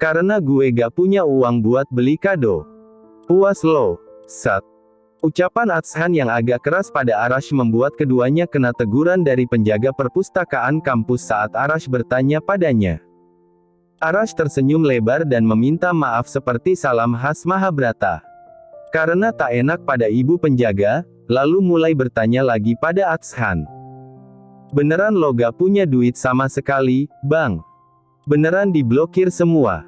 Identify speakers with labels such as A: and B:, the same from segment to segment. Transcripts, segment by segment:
A: Karena gue gak punya uang buat beli kado. Puas lo, Sat. Ucapan Atshan yang agak keras pada Arash membuat keduanya kena teguran dari penjaga perpustakaan kampus saat Arash bertanya padanya. Arash tersenyum lebar dan meminta maaf seperti salam khas Mahabharata. Karena tak enak pada ibu penjaga, lalu mulai bertanya lagi pada Atshan. Beneran lo gak punya duit sama sekali, Bang? Beneran diblokir semua?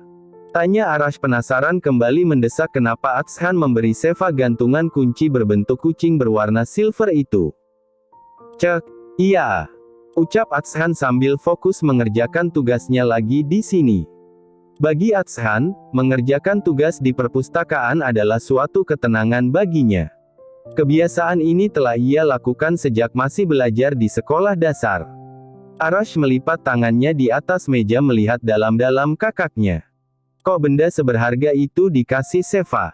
A: Tanya Arash penasaran kembali mendesak kenapa Atshan memberi Seva gantungan kunci berbentuk kucing berwarna silver itu. Cek, iya. Ucap Atshan sambil fokus mengerjakan tugasnya lagi di sini. Bagi Atshan, mengerjakan tugas di perpustakaan adalah suatu ketenangan baginya. Kebiasaan ini telah ia lakukan sejak masih belajar di sekolah dasar. Arash melipat tangannya di atas meja melihat dalam-dalam kakaknya. Kok benda seberharga itu dikasih Seva?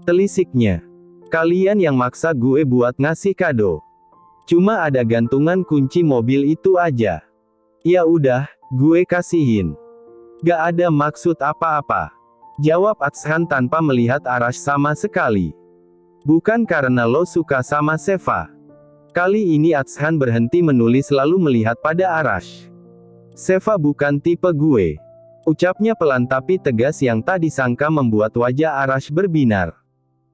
A: Telisiknya. Kalian yang maksa gue buat ngasih kado. Cuma ada gantungan kunci mobil itu aja. Ya udah, gue kasihin. Gak ada maksud apa-apa. Jawab Atshan tanpa melihat Arash sama sekali. Bukan karena lo suka sama Seva. Kali ini Atshan berhenti menulis lalu melihat pada Arash. Seva bukan tipe gue. Ucapnya pelan tapi tegas yang tak disangka membuat wajah Arash berbinar.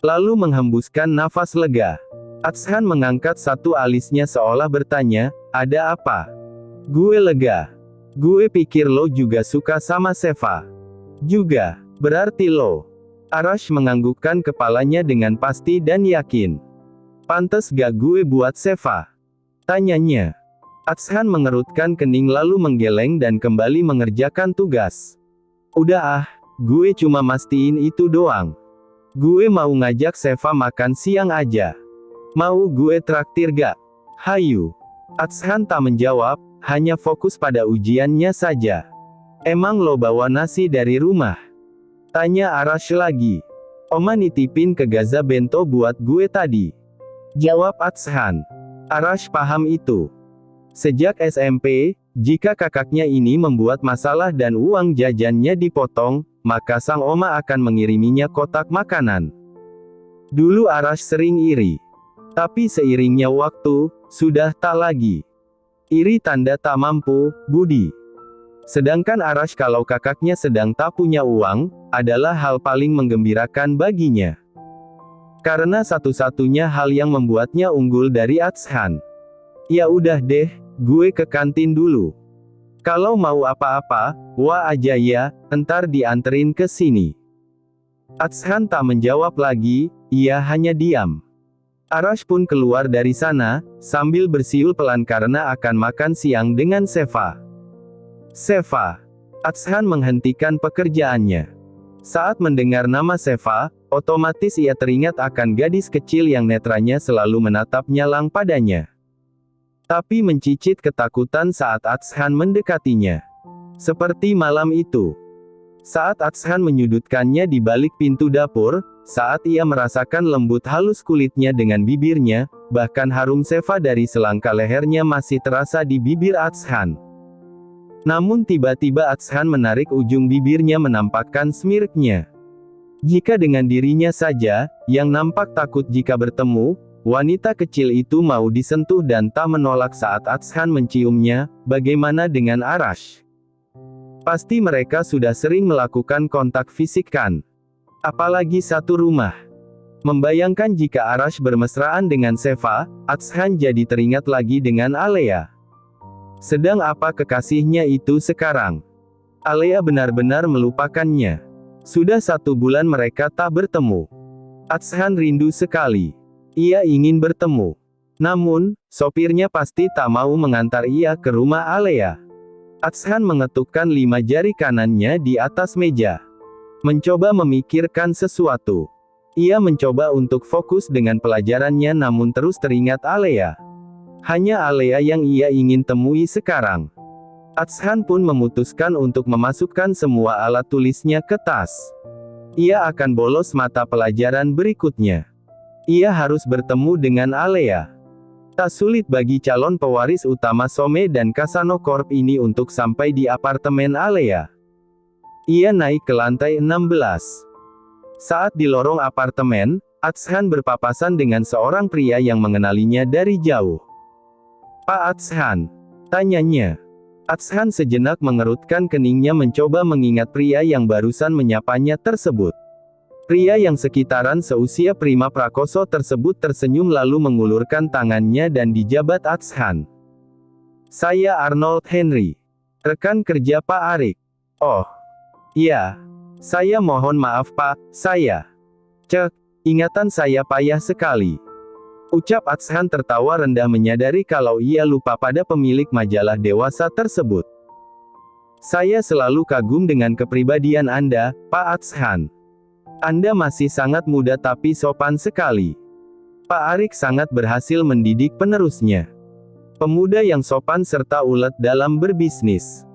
A: Lalu menghembuskan nafas lega. Atshan mengangkat satu alisnya seolah bertanya, ada apa? Gue lega. Gue pikir lo juga suka sama Seva. Juga, berarti lo. Arash menganggukkan kepalanya dengan pasti dan yakin. Pantes gak gue buat Seva? Tanyanya. Atshan mengerutkan kening lalu menggeleng dan kembali mengerjakan tugas. Udah gue cuma mastiin itu doang. Gue mau ngajak Seva makan siang aja. Mau gue traktir gak? Hayu. Atshan tak menjawab, hanya fokus pada ujiannya saja. Emang lo bawa nasi dari rumah? Tanya Arash lagi. Oma nitipin ke Gaza bento buat gue tadi. Jawab Atshan. Arash paham itu. Sejak SMP, jika kakaknya ini membuat masalah dan uang jajannya dipotong, maka sang oma akan mengiriminya kotak makanan. Dulu Arash sering iri. Tapi seiringnya waktu, sudah tak lagi. Iri tanda tak mampu, Budi. Sedangkan Arash kalau kakaknya sedang tak punya uang, adalah hal paling menggembirakan baginya. Karena satu-satunya hal yang membuatnya unggul dari Atshan. Ya udah deh, gue ke kantin dulu. Kalau mau apa-apa, wah aja ya, entar dianterin ke sini. Atshan tak menjawab lagi, ia hanya diam. Arash pun keluar dari sana, sambil bersiul pelan karena akan makan siang dengan Seva. Seva. Atshan menghentikan pekerjaannya. Saat mendengar nama Seva, otomatis ia teringat akan gadis kecil yang netranya selalu menatap nyalang padanya. Tapi mencicit ketakutan saat Atshan mendekatinya. Seperti malam itu. Saat Atshan menyudutkannya di balik pintu dapur, saat ia merasakan lembut halus kulitnya dengan bibirnya, bahkan harum Seva dari selangkah lehernya masih terasa di bibir Atshan. Namun tiba-tiba Atshan menarik ujung bibirnya menampakkan smirknya. Jika dengan dirinya saja, yang nampak takut jika bertemu, wanita kecil itu mau disentuh dan tak menolak saat Atshan menciumnya, bagaimana dengan Arash? Pasti mereka sudah sering melakukan kontak fisik kan? Apalagi satu rumah. Membayangkan jika Arash bermesraan dengan Seva, Atshan jadi teringat lagi dengan Alea. Sedang apa kekasihnya itu sekarang? Alea benar-benar melupakannya. Sudah 1 bulan mereka tak bertemu. Atshan rindu sekali. Ia ingin bertemu. Namun, sopirnya pasti tak mau mengantar ia ke rumah Alea. Atshan mengetukkan 5 jari kanannya di atas meja. Mencoba memikirkan sesuatu. Ia mencoba untuk fokus dengan pelajarannya namun terus teringat Alea. Hanya Alea yang ia ingin temui sekarang. Atshan pun memutuskan untuk memasukkan semua alat tulisnya ke tas. Ia akan bolos mata pelajaran berikutnya. Ia harus bertemu dengan Alea. Tak sulit bagi calon pewaris utama Some dan Kasano Corp ini untuk sampai di apartemen Alea. Ia naik ke lantai 16. Saat di lorong apartemen, Atshan berpapasan dengan seorang pria yang mengenalinya dari jauh. "Pak Atshan?" tanyanya. Atshan sejenak mengerutkan keningnya mencoba mengingat pria yang barusan menyapanya tersebut. Pria yang sekitaran seusia Prima Prakoso tersebut tersenyum lalu mengulurkan tangannya dan dijabat Atshan. "Saya Arnold Henry. Rekan kerja Pak Arik." "Oh. Ya. Saya mohon maaf Pak, saya. Cek, ingatan saya payah sekali." Ucap Atshan tertawa rendah menyadari kalau ia lupa pada pemilik majalah dewasa tersebut. "Saya selalu kagum dengan kepribadian Anda, Pak Atshan. Anda masih sangat muda tapi sopan sekali. Pak Arik sangat berhasil mendidik penerusnya. Pemuda yang sopan serta ulet dalam berbisnis."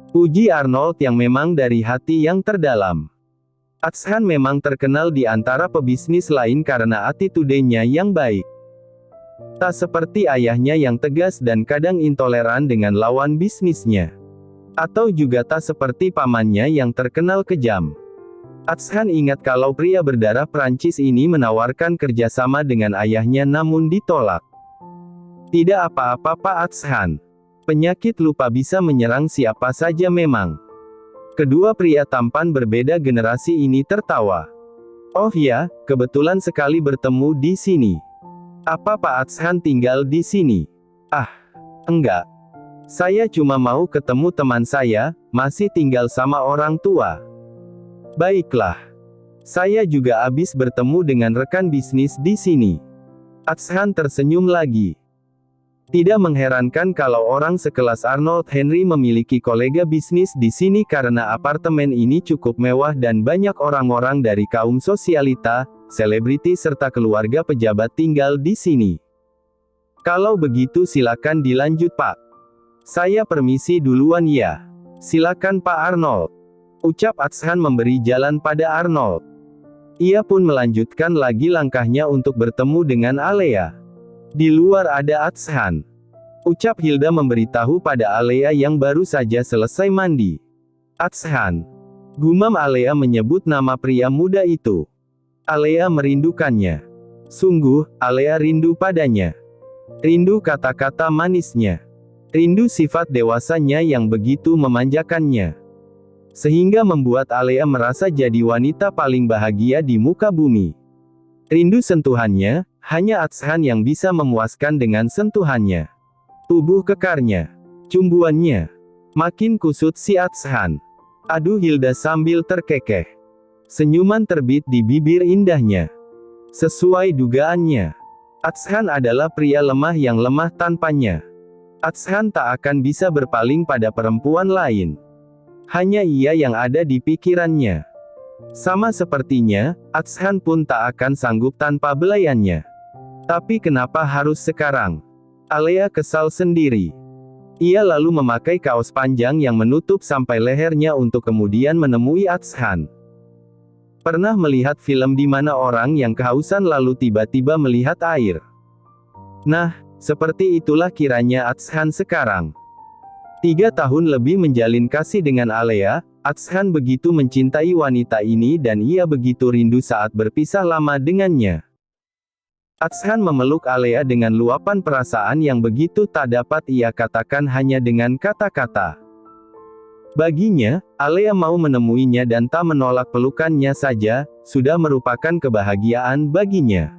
A: Puji Arnold yang memang dari hati yang terdalam. Atshan memang terkenal di antara pebisnis lain karena attitude-nya yang baik. Tak seperti ayahnya yang tegas dan kadang intoleran dengan lawan bisnisnya. Atau juga tak seperti pamannya yang terkenal kejam. Atshan ingat kalau pria berdarah Prancis ini menawarkan kerjasama dengan ayahnya namun ditolak. "Tidak apa-apa Pak Atshan. Penyakit lupa bisa menyerang siapa saja memang." Kedua pria tampan berbeda generasi ini tertawa. "Oh ya, kebetulan sekali bertemu di sini. Apa Pak Atshan tinggal di sini?" "Ah, enggak. Saya cuma mau ketemu teman saya, masih tinggal sama orang tua." "Baiklah. Saya juga habis bertemu dengan rekan bisnis di sini." Atshan tersenyum lagi. Tidak mengherankan kalau orang sekelas Arnold Henry memiliki kolega bisnis di sini karena apartemen ini cukup mewah dan banyak orang-orang dari kaum sosialita, selebriti serta keluarga pejabat tinggal di sini. "Kalau begitu silakan dilanjut Pak. Saya permisi duluan ya." "Silakan Pak Arnold." Ucap Atshan memberi jalan pada Arnold. Ia pun melanjutkan lagi langkahnya untuk bertemu dengan Alea. "Di luar ada Atshan," ucap Hilda memberitahu pada Alea yang baru saja selesai mandi. "Atshan," gumam Alea menyebut nama pria muda itu. Alea merindukannya. Sungguh, Alea rindu padanya. Rindu kata-kata manisnya. Rindu sifat dewasanya yang begitu memanjakannya. Sehingga membuat Alea merasa jadi wanita paling bahagia di muka bumi. Rindu sentuhannya, hanya Atshan yang bisa memuaskan dengan sentuhannya. Tubuh kekarnya. Cumbuannya. Makin kusut si Atshan. "Aduh," Hilda sambil terkekeh. Senyuman terbit di bibir indahnya. Sesuai dugaannya. Atshan adalah pria lemah yang lemah tanpanya. Atshan tak akan bisa berpaling pada perempuan lain. Hanya ia yang ada di pikirannya. Sama sepertinya, Atshan pun tak akan sanggup tanpa belayannya. Tapi kenapa harus sekarang? Alea kesal sendiri. Ia lalu memakai kaos panjang yang menutup sampai lehernya untuk kemudian menemui Atshan. Pernah melihat film di mana orang yang kehausan lalu tiba-tiba melihat air? Nah, seperti itulah kiranya Atshan sekarang. 3 tahun lebih menjalin kasih dengan Alea, Atshan begitu mencintai wanita ini dan ia begitu rindu saat berpisah lama dengannya. Atshan memeluk Alea dengan luapan perasaan yang begitu tak dapat ia katakan hanya dengan kata-kata. Baginya, Alea mau menemuinya dan tak menolak pelukannya saja, sudah merupakan kebahagiaan baginya.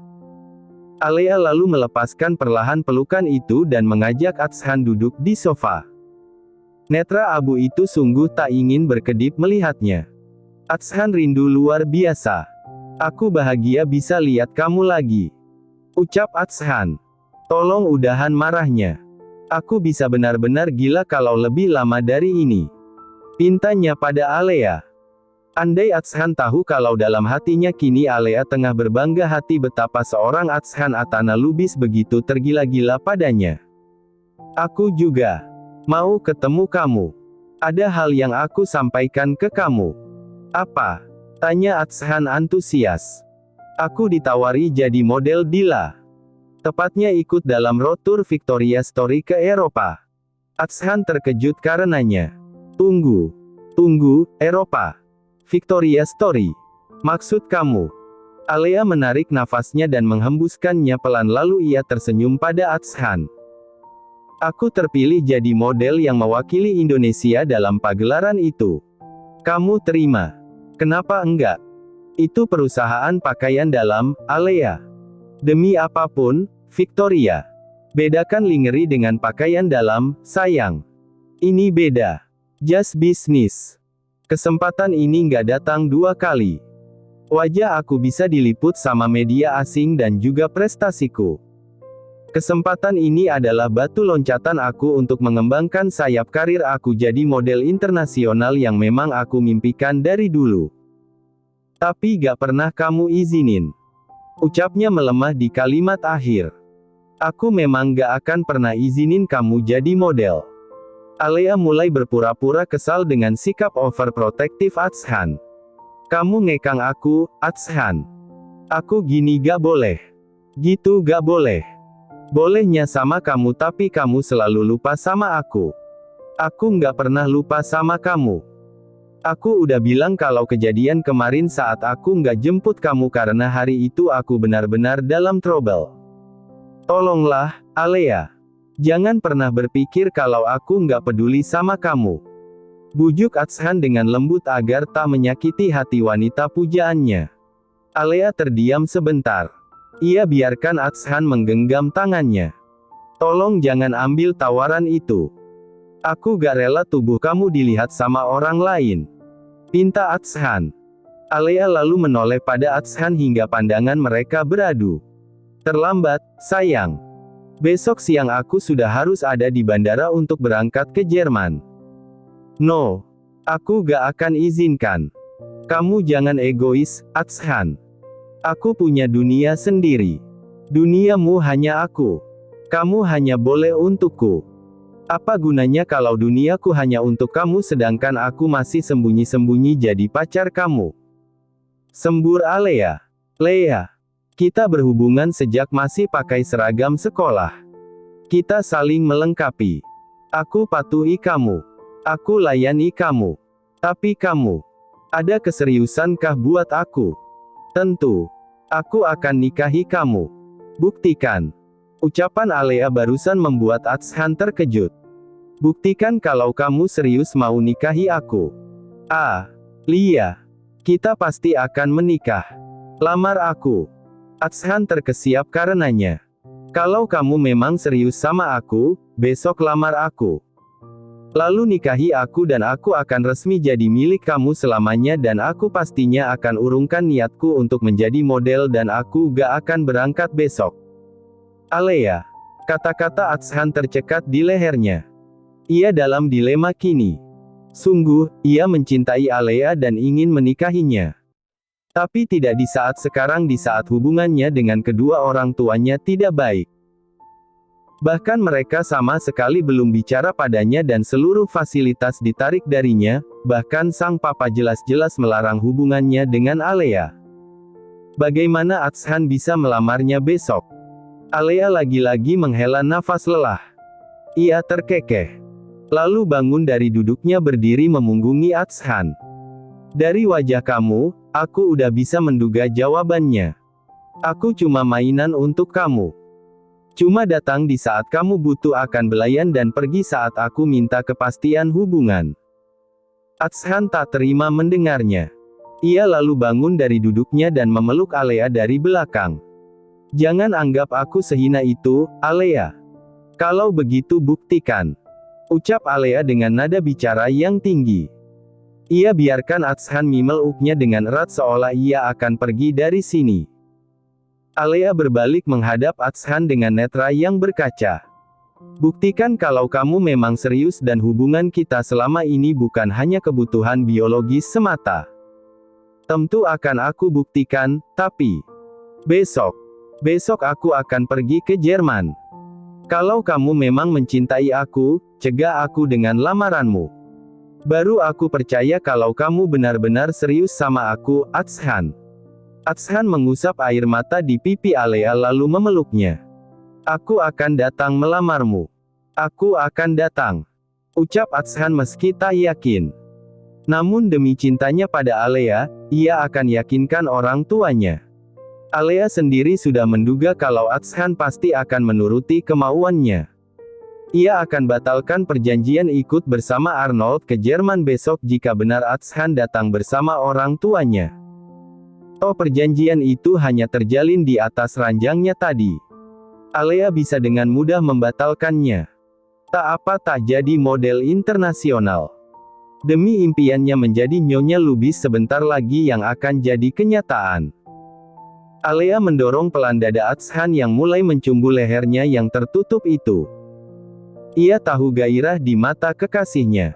A: Alea lalu melepaskan perlahan pelukan itu dan mengajak Atshan duduk di sofa. Netra abu itu sungguh tak ingin berkedip melihatnya. "Atshan rindu luar biasa. Aku bahagia bisa lihat kamu lagi," ucap Atshan. "Tolong udahan marahnya. Aku bisa benar-benar gila kalau lebih lama dari ini," pintanya pada Alea. Andai Atshan tahu kalau dalam hatinya kini Alea tengah berbangga hati betapa seorang Atshan Atana Lubis begitu tergila-gila padanya. "Aku juga mau ketemu kamu. Ada hal yang aku sampaikan ke kamu." "Apa?" tanya Atshan antusias. "Aku ditawari jadi model Dila. Tepatnya ikut dalam road tour Victoria Story ke Eropa." Atshan terkejut karenanya. Tunggu Tunggu, Eropa. Victoria Story. Maksud kamu? Alea menarik nafasnya dan menghembuskannya pelan lalu ia tersenyum pada Atshan. Aku terpilih jadi model yang mewakili Indonesia dalam pagelaran itu. Kamu terima? Kenapa enggak? Itu perusahaan pakaian dalam, Alea. Demi apapun, Victoria. Bedakan lingerie dengan pakaian dalam, sayang. Ini beda. Just business. Kesempatan ini nggak datang 2 kali. Wajah aku bisa diliput sama media asing dan juga prestasiku. Kesempatan ini adalah batu loncatan aku untuk mengembangkan sayap karir aku jadi model internasional yang memang aku mimpikan dari dulu. Tapi gak pernah kamu izinin. Ucapnya melemah di kalimat akhir. Aku memang gak akan pernah izinin kamu jadi model. Alea mulai berpura-pura kesal dengan sikap overprotective Atshan. Kamu ngekang aku, Atshan. Aku gini gak boleh. Gitu gak boleh. Bolehnya sama kamu tapi kamu selalu lupa sama aku. Aku nggak pernah lupa sama kamu. Aku udah bilang kalau kejadian kemarin saat aku nggak jemput kamu karena hari itu aku benar-benar dalam trouble. Tolonglah, Alea. Jangan pernah berpikir kalau aku nggak peduli sama kamu. Bujuk Atshan dengan lembut agar tak menyakiti hati wanita pujaannya. Alea terdiam sebentar. Ia biarkan Atshan menggenggam tangannya. Tolong jangan ambil tawaran itu. Aku gak rela tubuh kamu dilihat sama orang lain. Pinta Atshan. Alea lalu menoleh pada Atshan hingga pandangan mereka beradu. Terlambat, sayang. Besok siang aku sudah harus ada di bandara untuk berangkat ke Jerman. No. Aku gak akan izinkan. Kamu jangan egois, Atshan. Aku punya dunia sendiri. Duniamu hanya aku. Kamu hanya boleh untukku. Apa gunanya kalau duniaku hanya untuk kamu sedangkan aku masih sembunyi-sembunyi jadi pacar kamu? Sembur Alea. Lea. Kita berhubungan sejak masih pakai seragam sekolah. Kita saling melengkapi. Aku patuhi kamu. Aku layani kamu. Tapi kamu. Ada keseriusankah buat aku? Tentu. Aku akan nikahi kamu. Buktikan. Ucapan Alea barusan membuat Atshan terkejut. Buktikan kalau kamu serius mau nikahi aku. Ah, Lia. Kita pasti akan menikah. Lamar aku. Atshan terkesiap karenanya. Kalau kamu memang serius sama aku, besok lamar aku. Lalu nikahi aku dan aku akan resmi jadi milik kamu selamanya dan aku pastinya akan urungkan niatku untuk menjadi model dan aku gak akan berangkat besok. Alea. Kata-kata Atshan tercekat di lehernya. Ia dalam dilema kini. Sungguh, ia mencintai Alea dan ingin menikahinya. Tapi tidak di saat sekarang di saat hubungannya dengan kedua orang tuanya tidak baik. Bahkan mereka sama sekali belum bicara padanya dan seluruh fasilitas ditarik darinya, bahkan sang papa jelas-jelas melarang hubungannya dengan Alea. Bagaimana Atshan bisa melamarnya besok? Alea lagi-lagi menghela nafas lelah. Ia terkekeh. Lalu bangun dari duduknya berdiri memunggungi Atshan. Dari wajah kamu, aku udah bisa menduga jawabannya. Aku cuma mainan untuk kamu. Cuma datang di saat kamu butuh akan belayan dan pergi saat aku minta kepastian hubungan. Atshan tak terima mendengarnya. Ia lalu bangun dari duduknya dan memeluk Alea dari belakang. Jangan anggap aku sehina itu, Alea. Kalau begitu buktikan. Ucap Alea dengan nada bicara yang tinggi. Ia biarkan Atshan memeluknya dengan erat seolah ia akan pergi dari sini. Alea berbalik menghadap Atshan dengan netra yang berkaca. Buktikan kalau kamu memang serius dan hubungan kita selama ini bukan hanya kebutuhan biologis semata. Tentu akan aku buktikan, tapi besok aku akan pergi ke Jerman. Kalau kamu memang mencintai aku, cegah aku dengan lamaranmu. Baru aku percaya kalau kamu benar-benar serius sama aku, Atshan. Atshan mengusap air mata di pipi Alea lalu memeluknya. Aku akan datang melamarmu. Aku akan datang. Ucap Atshan meski tak yakin. Namun demi cintanya pada Alea, ia akan yakinkan orang tuanya. Alea sendiri sudah menduga kalau Atshan pasti akan menuruti kemauannya. Ia akan batalkan perjanjian ikut bersama Arnold ke Jerman besok jika benar Atshan datang bersama orang tuanya. Toh perjanjian itu hanya terjalin di atas ranjangnya tadi. Alea bisa dengan mudah membatalkannya. Tak apa tak jadi model internasional. Demi impiannya menjadi Nyonya Lubis sebentar lagi yang akan jadi kenyataan. Alea mendorong pelan dada Atshan yang mulai mencumbu lehernya yang tertutup itu. Ia tahu gairah di mata kekasihnya.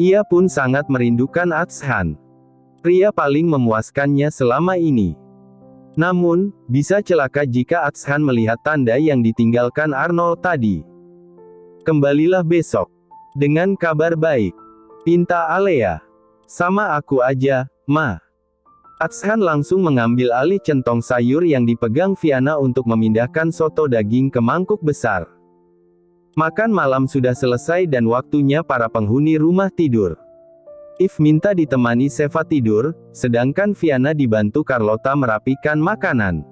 A: Ia pun sangat merindukan Atshan. Pria paling memuaskannya selama ini. Namun, bisa celaka jika Atshan melihat tanda yang ditinggalkan Arnold tadi. Kembalilah besok. Dengan kabar baik. Pinta Alea. Sama aku aja, Ma. Atshan langsung mengambil alih centong sayur yang dipegang Fiana untuk memindahkan soto daging ke mangkuk besar. Makan malam sudah selesai dan waktunya para penghuni rumah tidur. If minta ditemani Seva tidur, sedangkan Fiana dibantu Carlota merapikan makanan.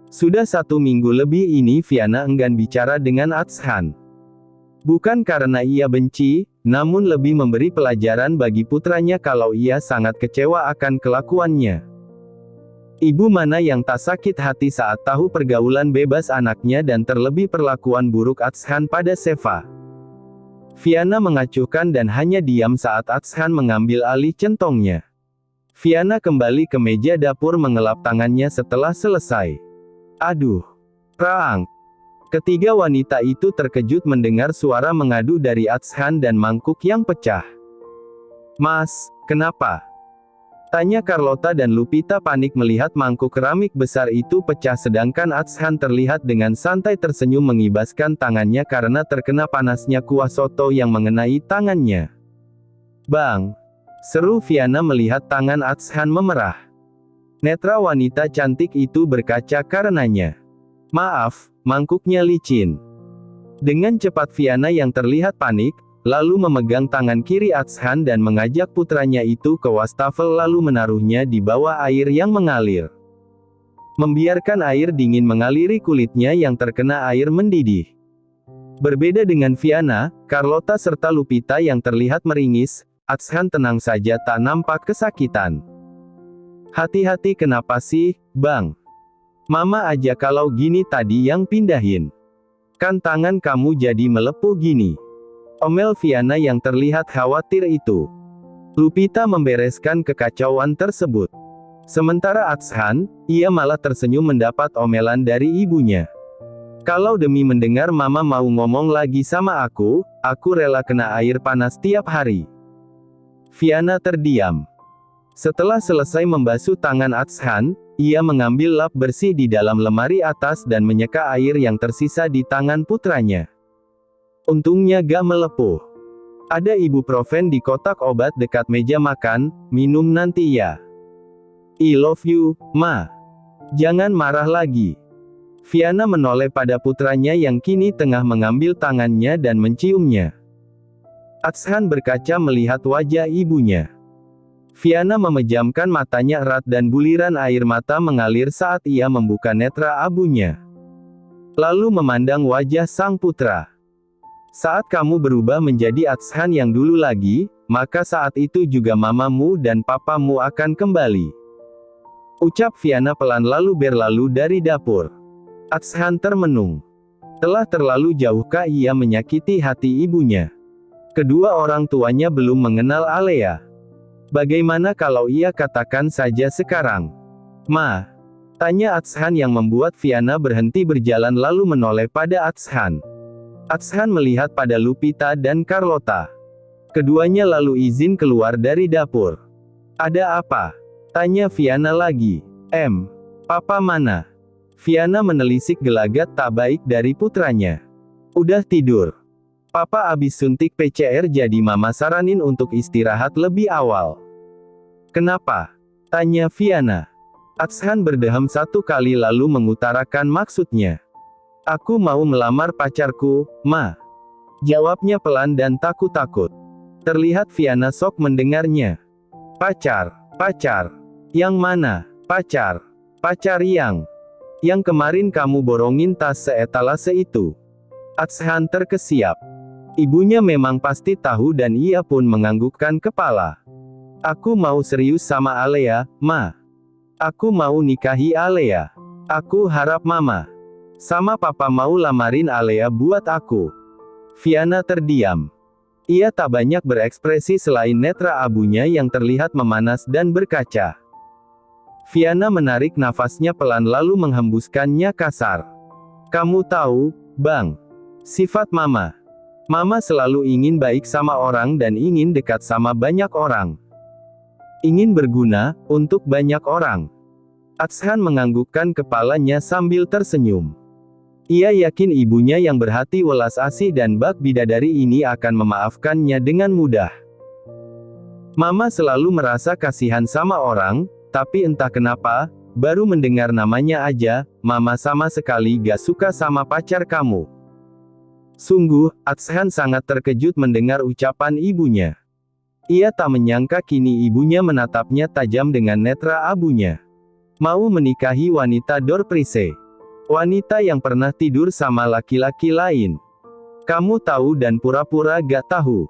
A: Sudah 1 minggu lebih ini Fiana enggan bicara dengan Atshan. Bukan karena ia benci, namun lebih memberi pelajaran bagi putranya kalau ia sangat kecewa akan kelakuannya. Ibu mana yang tak sakit hati saat tahu pergaulan bebas anaknya dan terlebih perlakuan buruk Atshan pada Seva. Fiana mengacuhkan dan hanya diam saat Atshan mengambil alih centongnya. Fiana kembali ke meja dapur mengelap tangannya setelah selesai. Aduh. Praang. Ketiga wanita itu terkejut mendengar suara mengadu dari Atshan dan mangkuk yang pecah. Mas, kenapa? Tanya Carlota dan Lupita panik melihat mangkuk keramik besar itu pecah sedangkan Atshan terlihat dengan santai tersenyum mengibaskan tangannya karena terkena panasnya kuah soto yang mengenai tangannya. Bang! Seru Fiana melihat tangan Atshan memerah. Netra wanita cantik itu berkaca karenanya. Maaf, mangkuknya licin. Dengan cepat Fiana yang terlihat panik, lalu memegang tangan kiri Atshan dan mengajak putranya itu ke wastafel lalu menaruhnya di bawah air yang mengalir. Membiarkan air dingin mengaliri kulitnya yang terkena air mendidih. Berbeda dengan Fiana, Carlota serta Lupita yang terlihat meringis, Atshan tenang saja tak nampak kesakitan. Hati-hati kenapa sih, Bang? Mama aja kalau gini tadi yang pindahin. Kan tangan kamu jadi melepuh gini. Omel Fiana yang terlihat khawatir itu. Lupita membereskan kekacauan tersebut. Sementara Atshan, ia malah tersenyum mendapat omelan dari ibunya. Kalau demi mendengar mama mau ngomong lagi sama aku rela kena air panas tiap hari. Fiana terdiam. Setelah selesai membasuh tangan Atshan, ia mengambil lap bersih di dalam lemari atas dan menyeka air yang tersisa di tangan putranya. Untungnya gak melepuh. Ada ibuprofen di kotak obat dekat meja makan, minum nanti ya. I love you, Ma. Jangan marah lagi. Fiana menoleh pada putranya yang kini tengah mengambil tangannya dan menciumnya. Atshan berkaca melihat wajah ibunya. Fiana memejamkan matanya erat dan buliran air mata mengalir saat ia membuka netra abunya. Lalu memandang wajah sang putra. Saat kamu berubah menjadi Atshan yang dulu lagi, maka saat itu juga mamamu dan papamu akan kembali. Ucap Fiana pelan lalu berlalu dari dapur. Atshan termenung. Telah terlalu jauhkah ia menyakiti hati ibunya? Kedua orang tuanya belum mengenal Alea. Bagaimana kalau ia katakan saja sekarang? Ma? Tanya Atshan yang membuat Fiana berhenti berjalan lalu menoleh pada Atshan. Atshan melihat pada Lupita dan Carlota. Keduanya lalu izin keluar dari dapur. Ada apa? Tanya Fiana lagi. Papa mana? Fiana menelisik gelagat tak baik dari putranya. Udah tidur. Papa abis suntik PCR jadi mama saranin untuk istirahat lebih awal. Kenapa? Tanya Fiana. Atshan berdeham 1 kali lalu mengutarakan maksudnya. Aku mau melamar pacarku, Ma. Jawabnya pelan dan takut-takut. Terlihat Viana sok mendengarnya. Pacar, pacar. Yang mana? Pacar. Pacar yang kemarin kamu borongin tas seetalase itu. Atshan terkesiap. Ibunya memang pasti tahu dan ia pun menganggukkan kepala. Aku mau serius sama Alea, Ma. Aku mau nikahi Alea. Aku harap Mama sama Papa mau lamarin Alea buat aku. Viana terdiam. Ia tak banyak berekspresi selain netra abunya yang terlihat memanas dan berkaca. Viana menarik nafasnya pelan lalu menghembuskannya kasar. Kamu tahu, Bang, sifat Mama. Mama selalu ingin baik sama orang dan ingin dekat sama banyak orang. Ingin berguna untuk banyak orang. Atshan menganggukkan kepalanya sambil tersenyum. Ia yakin ibunya yang berhati welas asih dan bak bidadari ini akan memaafkannya dengan mudah. Mama selalu merasa kasihan sama orang, tapi entah kenapa, baru mendengar namanya aja, Mama sama sekali gak suka sama pacar kamu. Sungguh, Atshan sangat terkejut mendengar ucapan ibunya. Ia tak menyangka kini ibunya menatapnya tajam dengan netra abunya. Mau menikahi wanita Dorprise. Wanita yang pernah tidur sama laki-laki lain. Kamu tahu dan pura-pura gak tahu.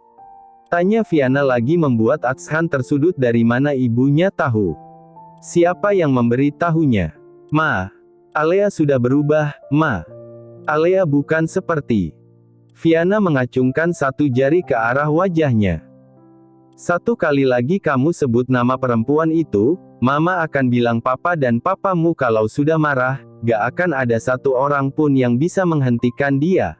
A: Tanya Viana lagi membuat Atshan tersudut dari mana ibunya tahu. Siapa yang memberi tahunya? Ma. Alea sudah berubah, Ma. Alea bukan seperti. Viana mengacungkan satu jari ke arah wajahnya. Satu kali lagi kamu sebut nama perempuan itu, Mama akan bilang papa dan papamu kalau sudah marah, gak akan ada satu orang pun yang bisa menghentikan dia.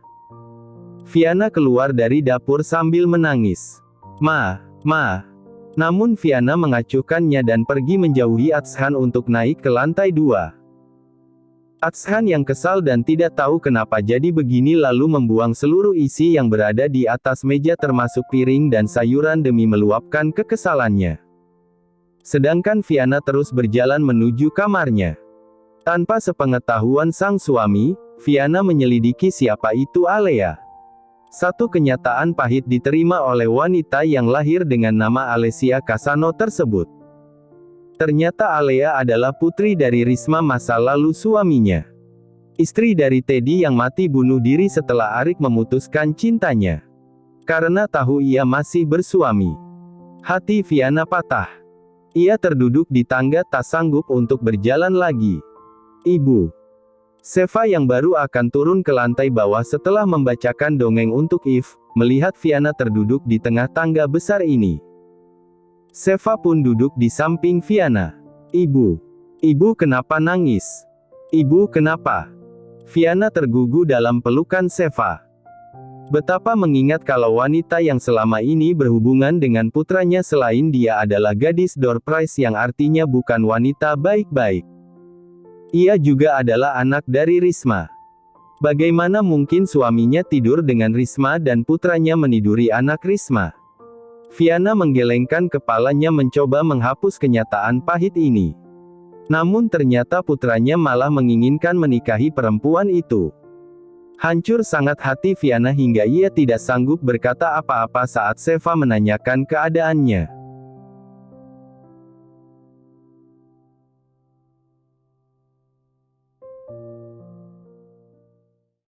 A: Viana keluar dari dapur sambil menangis. Ma. Namun Viana mengacuhkannya dan pergi menjauhi Atshan untuk naik ke lantai 2. Atshan yang kesal dan tidak tahu kenapa jadi begini lalu membuang seluruh isi yang berada di atas meja termasuk piring dan sayuran demi meluapkan kekesalannya. Sedangkan Viana terus berjalan menuju kamarnya. Tanpa sepengetahuan sang suami, Viana menyelidiki siapa itu Alea. Satu kenyataan pahit diterima oleh wanita yang lahir dengan nama Alessia Kasano tersebut. Ternyata Alea adalah putri dari Risma masa lalu suaminya. Istri dari Teddy yang mati bunuh diri setelah Arik memutuskan cintanya. Karena tahu ia masih bersuami. Hati Viana patah. Ia terduduk di tangga tak sanggup untuk berjalan lagi. Ibu Seva yang baru akan turun ke lantai bawah setelah membacakan dongeng untuk Eve, melihat Viana terduduk di tengah tangga besar ini. Seva pun duduk di samping Viana. Ibu kenapa nangis? Ibu kenapa? Viana tergugu dalam pelukan Seva. Betapa mengingat kalau wanita yang selama ini berhubungan dengan putranya selain dia adalah gadis Dorprise yang artinya bukan wanita baik-baik. Ia juga adalah anak dari Risma. Bagaimana mungkin suaminya tidur dengan Risma dan putranya meniduri anak Risma? Viana menggelengkan kepalanya mencoba menghapus kenyataan pahit ini. Namun ternyata putranya malah menginginkan menikahi perempuan itu. Hancur sangat hati Viana hingga ia tidak sanggup berkata apa-apa saat Seva menanyakan keadaannya.